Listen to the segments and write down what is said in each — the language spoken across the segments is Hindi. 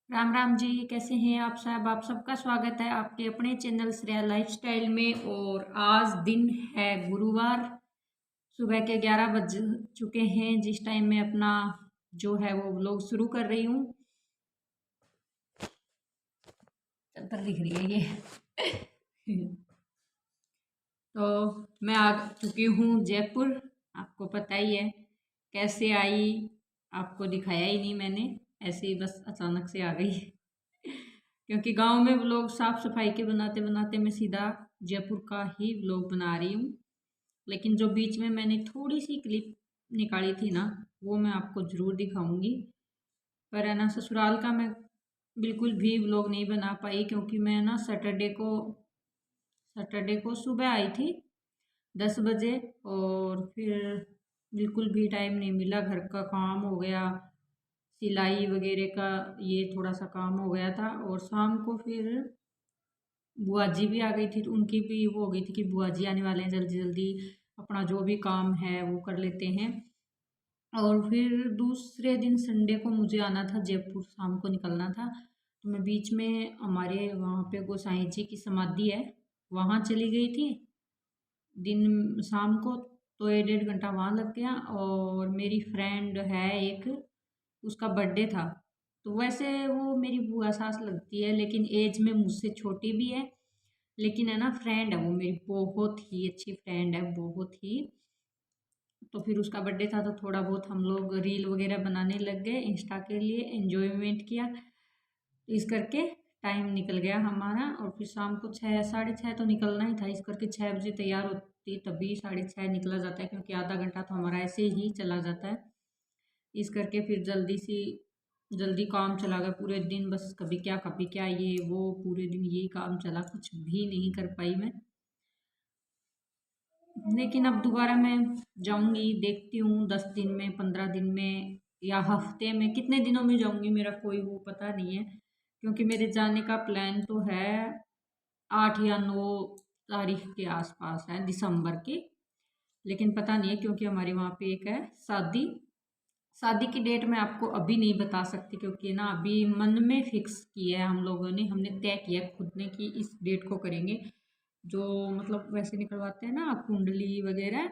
राम राम जी, कैसे हैं आप साहब। आप सबका स्वागत है आपके अपने चैनल श्रेया लाइफस्टाइल में। और आज दिन है गुरुवार, सुबह के 11 बज चुके हैं जिस टाइम मैं अपना जो है वो व्लॉग शुरू कर रही हूँ। चद्दर दिख रही है ये तो मैं आ चुकी हूँ जयपुर। आपको पता ही है कैसे आई, आपको दिखाया ही नहीं मैंने, ऐसे ही बस अचानक से आ गई क्योंकि गांव में व्लॉग साफ सफाई के बनाते बनाते मैं सीधा जयपुर का ही व्लॉग बना रही हूँ। लेकिन जो बीच में मैंने थोड़ी सी क्लिप निकाली थी ना, वो मैं आपको ज़रूर दिखाऊंगी। पर है ना, ससुराल का मैं बिल्कुल भी व्लॉग नहीं बना पाई क्योंकि मैं ना सैटरडे को सुबह आई थी 10 बजे। और फिर बिल्कुल भी टाइम नहीं मिला, घर का काम हो गया, सिलाई वगैरह का ये थोड़ा सा काम हो गया था। और शाम को फिर बुआ जी भी आ गई थी, तो उनकी भी वो हो गई थी कि बुआ जी आने वाले हैं, जल्दी जल्दी अपना जो भी काम है वो कर लेते हैं। और फिर दूसरे दिन संडे को मुझे आना था जयपुर, शाम को निकलना था। तो मैं बीच में हमारे वहाँ पे गोसाई जी की समाधि है, वहाँ चली गई थी दिन शाम को। तो 1 1.5 घंटा वहाँ लग गया। और मेरी फ्रेंड है एक, उसका बर्थडे था। तो वैसे वो मेरी बुआ सास लगती है, लेकिन एज में मुझसे छोटी भी है। लेकिन है ना, फ्रेंड है वो मेरी, बहुत ही अच्छी फ्रेंड है, बहुत ही। तो फिर उसका बर्थडे था तो थोड़ा बहुत हम लोग रील वगैरह बनाने लग गए इंस्टा के लिए, एंजॉयमेंट किया। तो इस करके टाइम निकल गया हमारा। और फिर शाम को 6 साढ़े 6 तो निकलना ही था, इस करके 6 बजे तैयार होती तभी 6:30 निकला जाता है, क्योंकि आधा घंटा तो हमारा ऐसे ही चला जाता है। इस करके फिर जल्दी काम चला गया पूरे दिन, बस कभी क्या ये वो पूरे दिन यही काम चला, कुछ भी नहीं कर पाई मैं। लेकिन अब दोबारा मैं जाऊंगी, देखती हूँ 10 दिन में, 15 दिन में, या हफ्ते में, कितने दिनों में जाऊंगी मेरा कोई वो पता नहीं है। क्योंकि मेरे जाने का प्लान तो है 8 या 9 तारीख के आसपास है, दिसंबर की। लेकिन पता नहीं है क्योंकि हमारे वहाँ पे एक है शादी। शादी की डेट मैं आपको अभी नहीं बता सकती, क्योंकि ना अभी मन में फिक्स किया है हम लोगों ने, हमने तय किया है खुद ने कि इस डेट को करेंगे। जो मतलब वैसे निकलवाते हैं ना कुंडली वगैरह,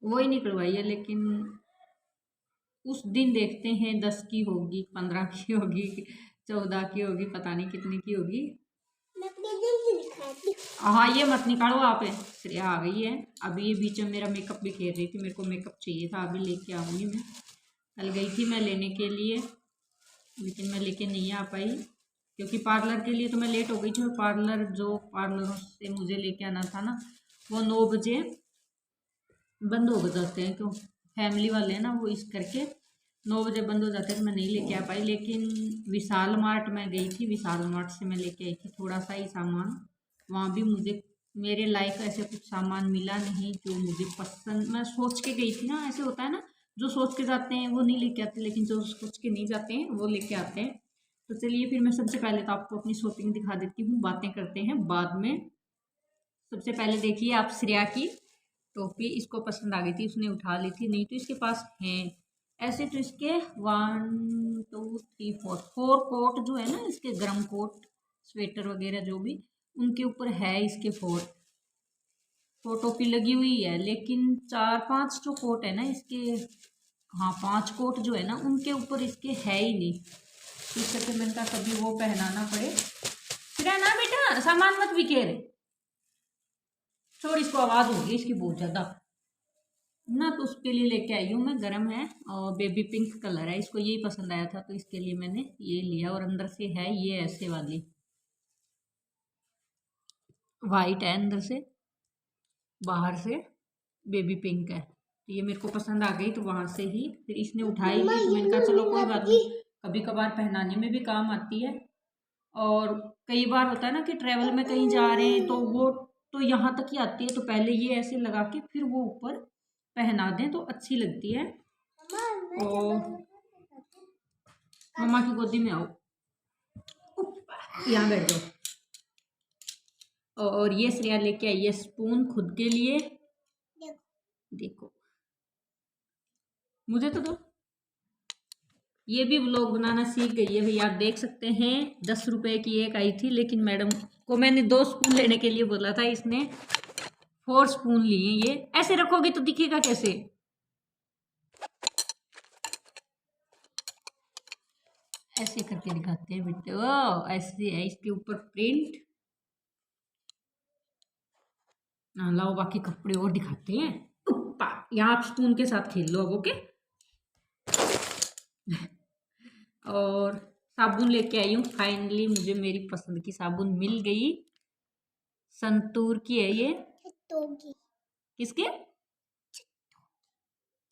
वो ही निकलवाई है। लेकिन उस दिन देखते हैं, 10 की होगी, 15 की होगी, 14 की होगी, पता नहीं कितने की होगी। हाँ, ये मत निकालो आप, श्रेया आ गई है। अभी ये बीच में मेरा मेकअप भी खेल रही थी, मेरे को मेकअप चाहिए था, अभी लेके आऊंगी मैं। कल गई थी मैं लेने के लिए, लेकिन मैं लेके नहीं आ पाई क्योंकि पार्लर के लिए तो मैं लेट हो गई थी। और पार्लरों से मुझे लेके आना था ना, वो 9 बजे बंद हो जाते हैं, क्यों फैमिली वाले हैं ना वो, इस करके 9 बजे बंद हो जाते हैं, तो मैं नहीं लेके आ पाई। लेकिन विशाल मार्ट में गई थी, विशाल मार्ट से मैं लेके आई थी थोड़ा सा ही सामान। वहाँ भी मुझे मेरे लायक ऐसे कुछ सामान मिला नहीं जो मुझे पसंद, मैं सोच के गई थी ना, ऐसे होता है ना, जो सोच के जाते हैं वो नहीं लेके आते, लेकिन जो सोच के नहीं जाते हैं वो लेके आते हैं। तो चलिए फिर मैं सबसे पहले तो आपको अपनी शॉपिंग दिखा देती हूँ, बातें करते हैं बाद में। सबसे पहले देखिए आप, श्रेया की टोपी इसको पसंद आ गई थी, उसने उठा ली थी, नहीं तो इसके पास हैं ऐसे। तो इसके 1 2 3 4 कोट जो है ना इसके, गर्म कोट स्वेटर वगैरह जो भी उनके ऊपर है इसके फोर टोपी लगी हुई है। लेकिन 4 5 जो कोट है ना इसके, हाँ 5 कोट जो है ना उनके ऊपर इसके है ही नहीं। तो इस करके मैंने कहा कभी वो पहनाना पड़े। फिर है ना बेटा, सामान मत बिखेर, छोड़, इसको आवाज होगी इसकी बहुत ज्यादा ना। तो उसके लिए लेके आई हूँ मैं, गरम है और बेबी पिंक कलर है, इसको यही पसंद आया था तो इसके लिए मैंने ये लिया। और अंदर से है ये ऐसे वाली, वाइट है अंदर से, बाहर से बेबी पिंक है। तो ये मेरे को पसंद आ गई, तो वहां से ही फिर इसने उठाई ली, तो मैंने कहा चलो कोई बात नहीं, कभी कभार पहनाने में भी काम आती है। और कई बार होता है ना कि ट्रेवल में कहीं जा रहे हैं तो वो तो यहाँ तक ही आती है, तो पहले ये ऐसे लगा के फिर वो ऊपर पहना दें तो अच्छी लगती है। और मम्मा की गोदी में आओ, यहाँ बैठ जाओ। और ये श्रेया लेके आई है स्पून खुद के लिए, देखो, मुझे तो दो। ये भी व्लॉग बनाना सीख गई है भैया, आप देख सकते हैं। 10 रुपए की एक आई थी, लेकिन मैडम को मैंने 2 स्पून लेने के लिए बोला था, इसने 4 स्पून लिए। ये ऐसे रखोगे तो दिखेगा कैसे? ऐसे करके दिखाते हैं बेटे। ओ ऐसे है, इसके ऊपर प्रिंट। लाओ बाकी कपड़े और दिखाते हैं। यहाँ आप स्पून के साथ खेल लो अब, ओके। और साबुन लेके आई हूँ फाइनली, मुझे मेरी पसंद की साबुन मिल गई। संतूर की है ये। किसके?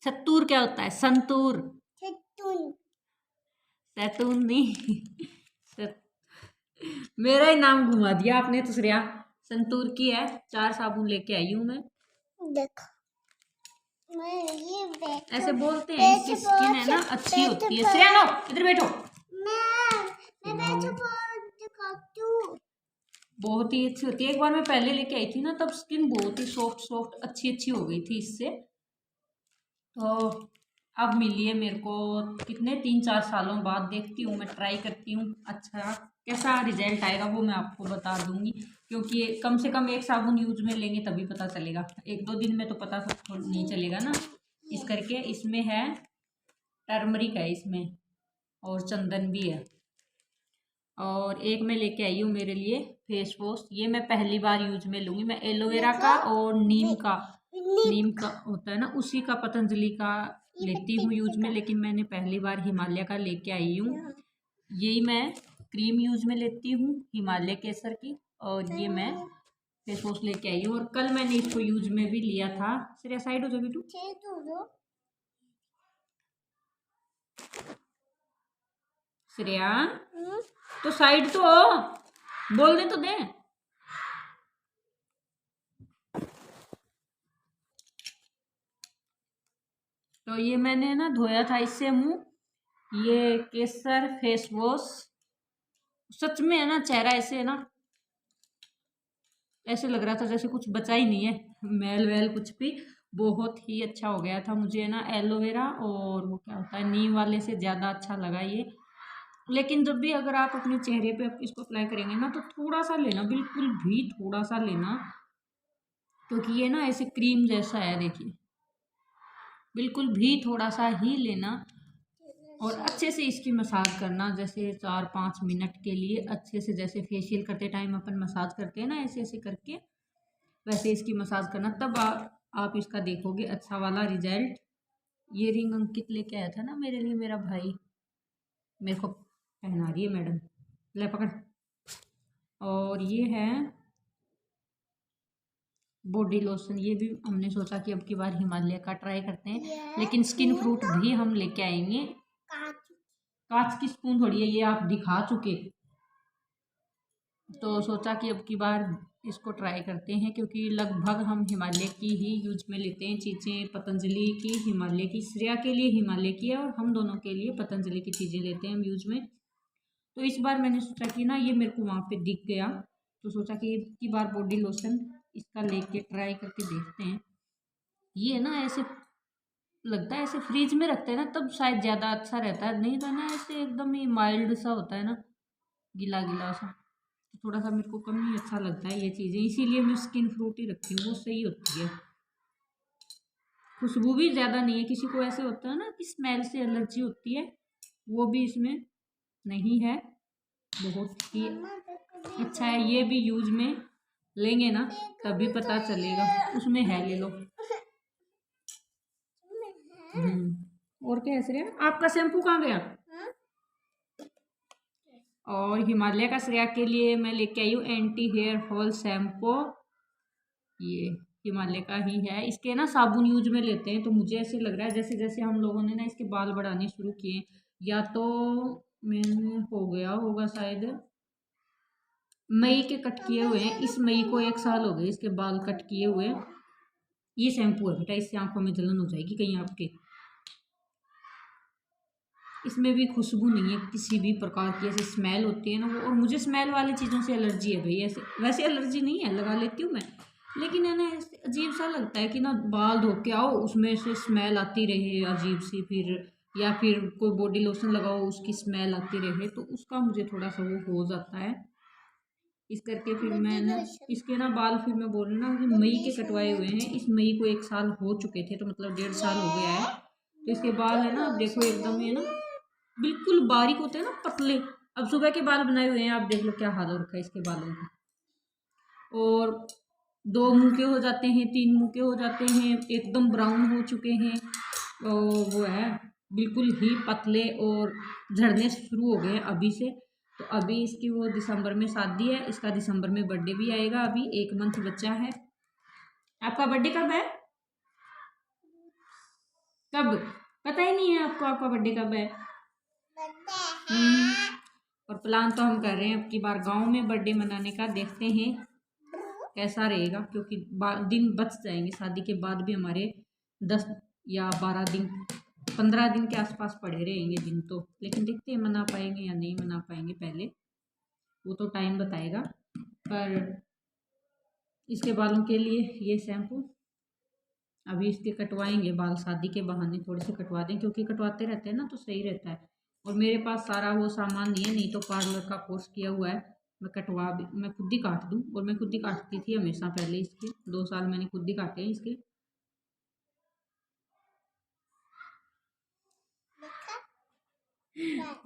सत्तूर क्या होता है? संतूर। सैतून नहीं। मेरा ही नाम घुमा दिया आपने तो श्रेया। संतूर की है, 4 साबुन लेके आई हूँ मैं। देखो ऐसे बोलते हैं, इसकी स्किन है ना अच्छी होती है। श्रेया लो इधर बैठो। बहुत ही अच्छी होती है। एक बार मैं पहले लेके आई थी ना, तब स्किन बहुत ही सॉफ्ट सॉफ्ट अच्छी हो गई थी इससे। तो अब मिली है मेरे को कितने 3-4 सालों बाद। देखती हूँ, मैं ट्राई करती हूँ, अच्छा कैसा रिजल्ट आएगा वो मैं आपको बता दूंगी। क्योंकि कम से कम एक साबुन यूज में लेंगे तभी पता चलेगा, 1-2 दिन में तो पता सबको नहीं चलेगा ना। इस करके इसमें है टर्मरिक है इसमें, और चंदन भी है। और एक मैं लेके आई हूँ मेरे लिए फेस वॉश। ये मैं पहली बार यूज में लूँगी। मैं एलोवेरा का और नीम का होता है ना, उसी का पतंजलि का लेती हूँ यूज में। लेकिन मैंने पहली बार हिमालय का लेके आई हूँ। यही मैं क्रीम यूज में लेती हूँ, हिमालय केसर की। और ये मैं फेस वॉश लेके आई हूँ, और कल मैंने इसको यूज में भी लिया था। सिर्फ साइड हो जाओ बेटू। श्रेया तो साइड तो हो, बोलने तो दे। तो ये मैंने ना धोया था इससे मुंह। ये केसर फेस वॉश सच में है ना, चेहरा ऐसे है ना, ऐसे लग रहा था जैसे कुछ बचा ही नहीं है, मैल वैल कुछ भी। बहुत ही अच्छा हो गया था। मुझे ना एलोवेरा और वो क्या होता है नीम वाले से ज़्यादा अच्छा लगा ये। लेकिन जब भी अगर आप अपने चेहरे पे इसको अप्लाई करेंगे ना, तो थोड़ा सा लेना, बिल्कुल भी थोड़ा सा लेना। क्योंकि ये ना ऐसे क्रीम जैसा है, देखिए, बिल्कुल भी थोड़ा सा ही लेना। और अच्छे से इसकी मसाज करना, जैसे 4-5 मिनट के लिए अच्छे से, जैसे फेशियल करते टाइम अपन मसाज करते हैं ना, ऐसे ऐसे करके वैसे इसकी मसाज करना। तब आप इसका देखोगे अच्छा वाला रिजल्ट। ये रिंग अंकित लेके आया था ना मेरे लिए, मेरा भाई, मेरे को पहना रही है मैडम। ले पकड़। और ये है बॉडी लोशन। ये भी हमने सोचा कि अब की बार हिमालय का ट्राई करते हैं। लेकिन स्किन फ्रूट भी हम लेके आएंगे। कांच की स्पून थोड़ी है, ये आप दिखा चुके। तो सोचा कि अब की बार इसको ट्राई करते हैं, क्योंकि लगभग हम हिमालय की ही यूज में लेते हैं चीज़ें। पतंजलि की, हिमालय की। श्रेया के लिए हिमालय की है, और हम दोनों के लिए पतंजलि की चीज़ें लेते हैं हम यूज में। तो इस बार मैंने सोचा कि ना, ये मेरे को वहाँ पे दिख गया, तो सोचा कि अब की बार बॉडी लोशन इसका लेके ट्राई करके देखते हैं। ये ना ऐसे लगता है, ऐसे फ्रीज में रखते हैं ना तब शायद ज़्यादा अच्छा रहता है, नहीं तो ना ऐसे एकदम ही माइल्ड सा होता है ना, गीला गीला सा। तो थोड़ा सा मेरे को कम ही अच्छा लगता है ये चीज़ें, इसीलिए मैं स्किन फ्रूट ही रखती हूँ, वो सही होती है। खुशबू भी ज़्यादा नहीं है। किसी को ऐसे होता है ना कि स्मेल से एलर्जी होती है, वो भी इसमें नहीं है। बहुत ही अच्छा है। ये भी यूज में लेंगे ना तभी पता चलेगा। उसमें है, ले लो। और क्या है श्रेया, आपका शैम्पू कहाँ गया? और हिमालय का श्रेया के लिए मैं लेके आई हूँ एंटी हेयर फॉल शैम्पू। ये हिमालय का ही है। इसके ना साबुन यूज में लेते हैं, तो मुझे ऐसे लग रहा है जैसे जैसे हम लोगों ने ना इसके बाल बढ़ाने शुरू किए, या तो मैंने हो गया होगा शायद, मई के कट किए हुए हैं। इस मई को 1 साल हो गए इसके बाल कट किए हुए। ये शैम्पू है बेटा, इससे आंखों में जलन हो जाएगी कहीं आपके। इसमें भी खुशबू नहीं है किसी भी प्रकार की, ऐसी स्मेल होती है ना वो। और मुझे स्मेल वाली चीज़ों से एलर्जी है भाई। ऐसे वैसे एलर्जी नहीं है, लगा लेती हूँ मैं, लेकिन है ना ऐसे अजीब सा लगता है कि ना बाल धो के आओ उसमें से स्मेल आती रहे अजीब सी, फिर या फिर कोई बॉडी लोशन लगाओ उसकी स्मेल आती रहे, तो उसका मुझे थोड़ा सा वो हो जाता है। इस करके फिर मैं ना इसके ना बाल, फिर मैं बोल रही ना कि मई के कटवाए हुए हैं। इस मई को 1 साल हो चुके थे, तो मतलब 1.5 साल हो गया है। तो इसके बाल है ना, अब देखो एकदम ये ना बिल्कुल बारीक होते हैं ना, पतले। अब सुबह के बाल बनाए हुए हैं, आप देख लो क्या हाल हो रखा है इसके बालों का। और 2 मुंह के हो जाते हैं, 3 मुंह के हो जाते हैं, एकदम ब्राउन हो चुके हैं। और वो है बिल्कुल ही पतले और झड़ने शुरू हो गए हैं अभी से। तो अभी इसकी वो दिसंबर में शादी है, इसका दिसंबर में बर्थडे भी आएगा। अभी 1 मंथ बच्चा है। आपका बर्थडे कब है? कब? पता ही नहीं है आपको आपका बर्थडे कब है? और प्लान तो हम कर रहे हैं अब की बार गांव में बर्थडे मनाने का। देखते हैं कैसा रहेगा, क्योंकि दिन बच जाएंगे। शादी के बाद भी हमारे 10 या 12 दिन, 15 दिन के आसपास पड़े रहेंगे दिन तो। लेकिन देखते हैं मना पाएंगे या नहीं मना पाएंगे, पहले वो तो टाइम बताएगा। पर इसके बालों के लिए ये शैम्पू अभी इसके कटवाएंगे बाल, शादी के बहाने थोड़े से कटवा दें, क्योंकि कटवाते रहते हैं ना तो सही रहता है। और मेरे पास सारा वो सामान नहीं है, नहीं तो पार्लर का कोर्स किया हुआ है। मैं खुद ही काट दूँ, और मैं खुद ही काटती थी हमेशा पहले। इसके 2 साल मैंने खुद ही काटे हैं इसके।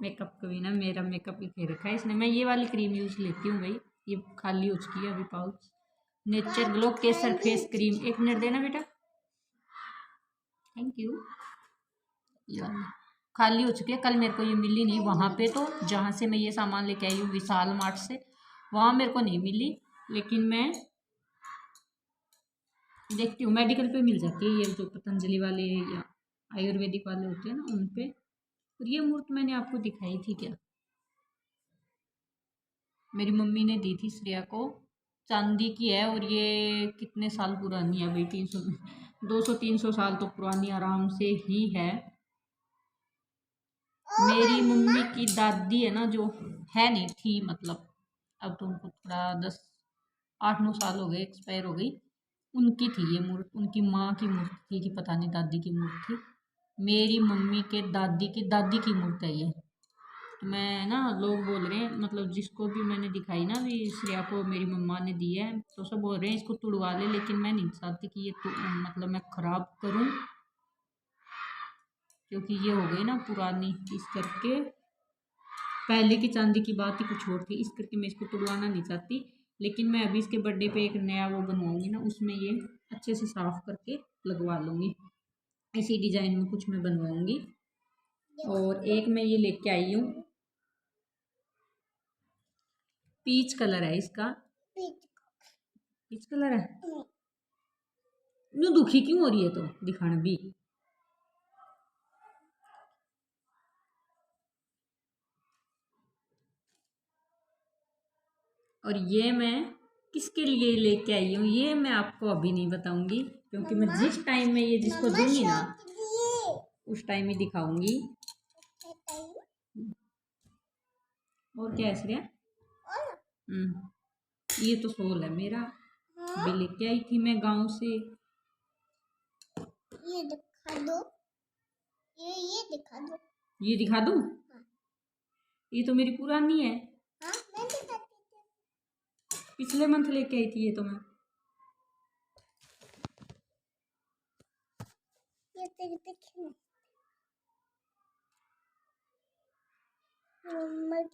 मेकअप को भी ना, मेरा मेकअप ही खेल रखा है इसने। मैं ये वाली क्रीम यूज लेती हूँ भाई, ये खाली हो चुकी है अभी पाउच। नेचर ग्लो केसर फेस क्रीम। 1 मिनट देना बेटा, थैंक यू। खाली हो चुकी है, कल मेरे को ये मिली नहीं वहाँ पे। तो जहाँ से मैं ये सामान लेके आई हूँ विशाल मार्ट से, वहाँ मेरे को नहीं मिली। लेकिन मैं देखती हूँ मेडिकल पे मिल जाती है, ये जो पतंजलि वाले या आयुर्वेदिक वाले होते हैं ना उन पे। और ये मूर्त मैंने आपको दिखाई थी क्या? मेरी मम्मी ने दी थी श्रेया को, चांदी की है। और ये कितने साल पुरानी है भाई? 300 200-300 साल तो पुरानी आराम से ही है। मेरी मम्मी की दादी है ना, जो है नहीं थी, मतलब अब तो उनको थोड़ा 8-9 साल हो गए, एक्सपायर हो गई। उनकी थी ये मूर्त, उनकी माँ की मूर्त थी कि पता नहीं दादी की मूर्त थी। मेरी मम्मी के दादी की मूर्त है ये। तो मैं ना, लोग बोल रहे हैं, मतलब जिसको भी मैंने दिखाई ना भी श्रेया को मेरी मम्मा ने दी है, तो सब बोल रहे हैं इसको तुड़वा ले। लेकिन मैं नहीं चाहती कि ये मतलब मैं ख़राब करूं, क्योंकि ये हो गई ना पुरानी। इस करके पहले की चांदी की बात ही कुछ और थी, इस करके मैं इसको तुड़वाना नहीं चाहती। लेकिन मैं अभी इसके बर्थडे पे एक नया वो बनवाऊंगी ना, उसमें ये अच्छे से साफ करके लगवा लूँगी। इसी डिजाइन में कुछ मैं बनवाऊंगी। और एक मैं ये लेके आई हूँ, पीच कलर है इसका। पीच कलर है। यूँ दुखी क्यों हो रही है? तो दिखाना भी। और ये मैं किसके लिए लेके आई हूँ ये मैं आपको अभी नहीं बताऊंगी, क्योंकि मैं जिस टाइम में ये जिसको दूंगी ना उस टाइम ही दिखाऊंगी। और क्या है श्रेया? ये तो सोल है मेरा, अभी लेके आई थी मैं गांव से। ये दिखा दो, ये दिखा दो। ये दिखा दूं? हाँ। ये तो मेरी पुरानी है। हाँ, मैं पिछले मंथ लेके आई थी ये तो मैं।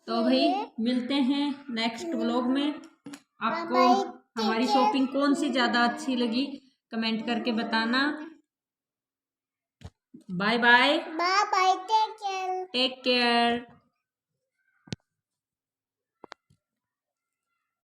तो भाई मिलते हैं नेक्स्ट व्लॉग में। आपको हमारी शॉपिंग कौन सी ज़्यादा अच्छी लगी कमेंट करके बताना। Bye bye. Bye bye, take care. Take care.